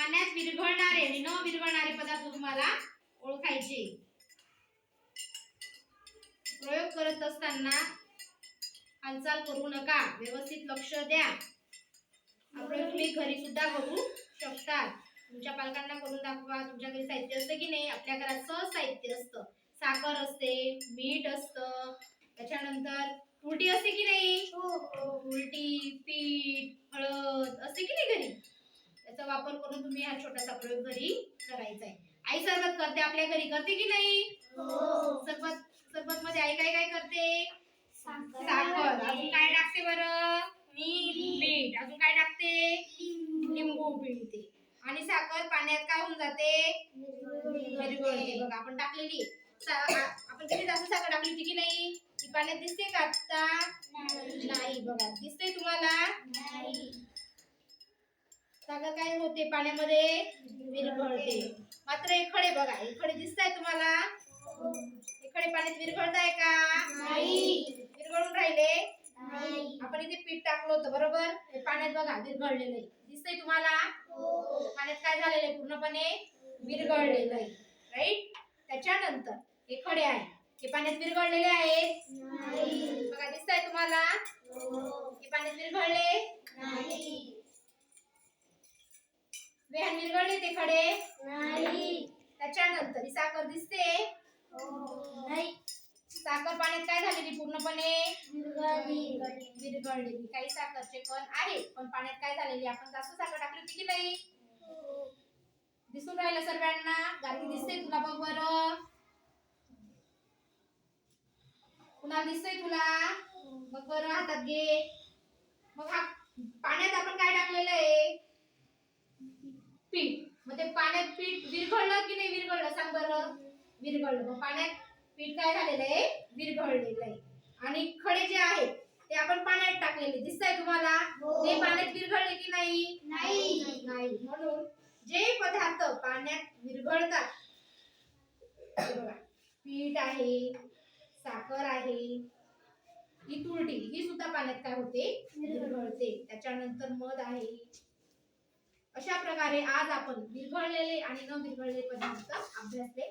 पाण्यात विरघळणारे आणि न विरघळणारे पदार्थ तुम्हाला ओळखायचे. प्रयोग करत असताना हालचाल करू नका, व्यवस्थित लक्ष द्या. आपण तुम्ही घरी सुद्धा करू शकता. तुमच्या पालकांना करून दाखवा. तुमच्या घरी साहित्य असतं की नाही? आपल्या घरात सहज साहित्य असतं. साखर असते, मीठ असतं, त्याच्यानंतर उलटी असते की नाही? उलटी, पीठ, हळद असते की नाही घरी? त्याचा वापर करून तुम्ही हा छोटासा प्रयोग घरी करायचा आहे. आई सरबत करते आपल्या घरी, करते की नाही? सरबत मध्ये आई काय काय करते? साखर. अजून काय टाकते बरं? मीठ. अजून काय टाकते? लिंबू पिळते. आणि साखर पाण्यात काय होऊन जाते? विरघळते. बघा आपण टाकलेली आपण किती जास्त साखर टाकली होती की नाही? ती पाण्यात दिसते का आता? नाही. बघा दिसते तुम्हाला? नाही. साखर काय होते पाण्यामध्ये? विरघळते. मात्र हे खडे बघा, हे खडे दिसताय तुम्हाला? हे खडे पाण्यात विरघळताय का? नाही. विरघळून राहिले? नाही. आपण इथे पीठ टाकलं होतं बरोबर? हे पाण्यात बघा विरघळलेलं आहे. दिसतंय तुम्हाला? पाण्यात काय झालेलं आहे? पूर्णपणे विरघळलेलं आहे. राईट? त्याच्यानंतर हे खडे आहे, हे पाण्यात विरघळलेले आहेत? नाही. बघा दिसतंय तुम्हाला? हे पाण्यात विरघळले? नाही. वेहान विरघळले ते खडे? नाही. त्याच्यानंतर ही साखर दिसते? नाही. साखर पाण्यात काय झालेली? पूर्णपणे विरघळलेली. काही साखरचे कण आहे, पण पाण्यात काय झालेली? आपण जास्त साखर टाकली होती की नाही? दिसून राहिलं सर्वांना? गाठी दिसते तुला? बघ बरं, कुणाला दिसतंय तुला? बघ बरं, हातात घे. मग हा पाण्यात आपण काय टाकलेलं आहे? पीठ. मग ते पाण्यात पीठ विरघळलं की नाही विरघळलं? सांग बरं. विरघळलं. मग पाण्यात पीठ काय झालेलं आहे? विरघळलेलं आहे. आणि खडे जे आहेत ते आपण पाण्यात टाकलेले दिसतंय तुम्हाला? ते पाण्यात विरघळले की नाही? नाही. म्हणून जे पदार्थ पाण्यात विरघळतात, बघा पीठ आहे, साखर आहे, ही तुरटी, ही सुद्धा पाण्यात काय होते? विरघळते. त्याच्यानंतर मध आहे. अशा प्रकारे आज आपण विरघळलेले आणि न विरघळलेले पदार्थ अभ्यासले.